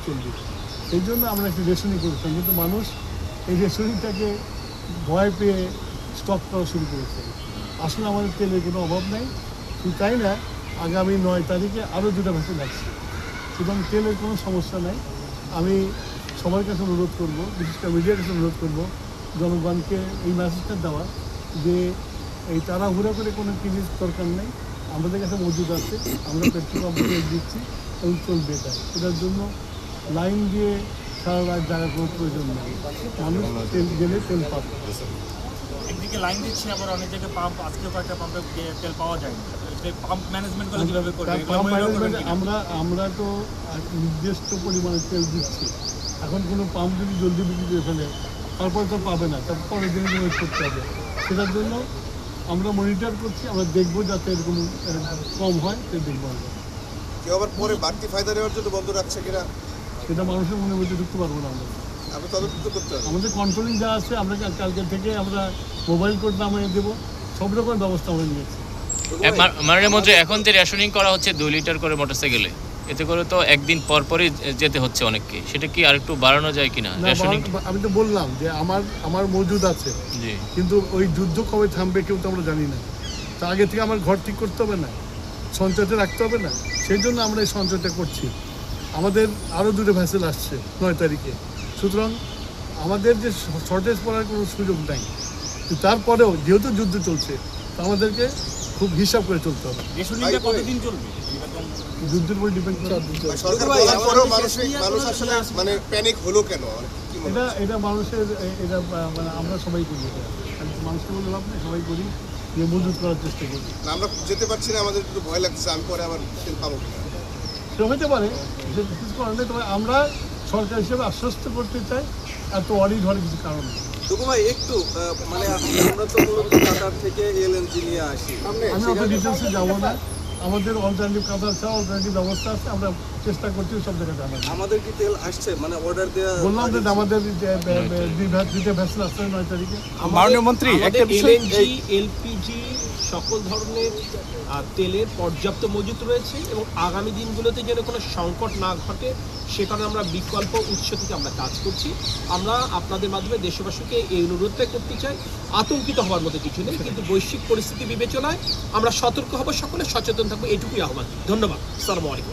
চলবে। সেই জন্য আমরা একটি রেশনিং করেছিলাম, কিন্তু মানুষ এই রেশনিংটাকে ভয় পেয়ে স্টক করা শুরু করেছে। আসলে আমাদের তেলের কোনো অভাব নেই, শুধু তাই না, আগামী 9 তারিখে আরও 2টা ভ্যাসেল আসছে, সুতরাং তেলের কোনো সমস্যা নাই। আমি সবার কাছে অনুরোধ করব, বিশেষ করে মিডিয়ার কাছে অনুরোধ করব, জনগণকে এই মেসেজটা দেওয়া যে এই তাড়াহুড়া করে কোনো জিনিস দরকার নেই, আমাদের কাছে মজুদ আছে, আমরা পেট্রোল পাম্পে দিচ্ছি এবং চলবে এটা। এটার জন্য লাইন দিয়ে সারা রাত জায়গা কোনো প্রয়োজন নেই, মানুষ তেল গেলে তেল পাবে। একদিকে লাইন দিচ্ছে, আবার অনেক জায়গায় পাম্প, আজকেও কয়েকটা পাম্পে তেল পাওয়া যায় না। পাম্প ম্যানেজমেন্ট করে কীভাবে করবে? পাম্প ম্যানেজমেন্ট আমরা তো নির্দিষ্ট পরিমাণে তেল দিচ্ছি। এখন কোনো পাম্প যদি জলদি বিক্রি করে ফেলে তারপরে তো পাবে না, তারপর পরের দিনে ওয়েট করতে হবে। সেটার জন্য আমরা মনিটর করছি, আমরা দেখবো যাতে এরকম কম হয়, সে দেখবো আমরা। কেউ আবার পরে বাড়তি ফায়দা নেওয়ার জন্য বন্ধ রাখছে কিনা সেটা মানুষের মনের মধ্যে ঢুকতে পারবো না আমরা। আমি তদন্ত করতে হবে। আমাদের কন্ট্রোলিং যা আছে, আমরা কালকে থেকে আমরা মোবাইল কোড নামিয়ে দেবো, সব রকম ব্যবস্থা আমরা নিয়েছি। মাননীয় মন্ত্রী, এখন যে রেশনিং করা হচ্ছে 2 লিটার করে মোটরসাইকেলে, এতে করে তো একদিন পর পরই যেতে হচ্ছে অনেককে, সেটা কি আর একটু বাড়ানো যায় কিনা রেশনিং? আমি তো বললাম যে আমার মজুদ আছে, জি, কিন্তু ওই যুদ্ধ কবে থামবে কেউ তো আমরা জানি না। তা আগে থেকে আমার ঘর ঠিক করতে হবে না, সঞ্চয়টা রাখতে হবে না, সেই জন্য আমরা এই সঞ্চয়টা করছি। আমাদের আরও 2টা ভ্যাসেল আসছে 9 তারিখে, সুতরাং আমাদের যে শর্টেজ পড়ার কোনো সুযোগ নাই। তারপরেও যেহেতু যুদ্ধ চলছে, তো আমাদেরকে খুব হিসাব করে চলতে হবে। রেশনিংটা কতদিন চলবে? যুদ্ধের উপর ডিপেন্ড করে। সরকার বলার পরেও মানুষ আসলে মানে প্যানিক হলো কেন? কি মনে হয়? এটা মানুষের এটা মানে আমরা সবাই করি, এটা মানুষকে বলে লাভ নেই, সবাই করি, যে মজুত করার চেষ্টা করি। না, আমরা যেতে পারছি না, আমাদের একটু ভয় লাগছে আমি পরে আবার তেল পাবো কিনা। সেটা হতে পারে, যে কিছু করার নেই। তবে আমরা সরকার হিসেবে আশ্বস্ত করতে চাই, এত অডিট হওয়ার কিছু কারণ নেই। টুকু ভাই একটু মানে আমরা তো মূলত কাতার থেকে এলএনজি নিয়ে আসি, আমি অত ডিটেলসে যাবো না, আমাদের অল্টারনেটিভ কাতার ছাড়া অল্টারনেটিভ ব্যবস্থা আছে, আমরা চেষ্টা করছি সব জায়গায় জানার। আমাদের কি তেল আসছে মানে অর্ডার দেওয়া? বললাম যে আমাদের 2টা ভ্যাসেল আসছে 9 তারিখে। মাননীয় মন্ত্রী, একটা বিষয়, এলএনজি, এলপিজি সকল ধরনের তেলের পর্যাপ্ত মজুত রয়েছে এবং আগামী দিনগুলোতে যেন কোনো সংকট না ঘটে সে কারণে আমরা বিকল্প উৎস থেকে আমরা কাজ করছি। আমরা আপনাদের মাধ্যমে দেশবাসীকে এই অনুরোধটা করতে চাই, আতঙ্কিত হওয়ার মতো কিছু নেই, কিন্তু বৈশ্বিক পরিস্থিতি বিবেচনায় আমরা সতর্ক হব, সকলে সচেতন থাকবো, এটুকুই আহ্বান। ধন্যবাদ। আসসালামু আলাইকুম।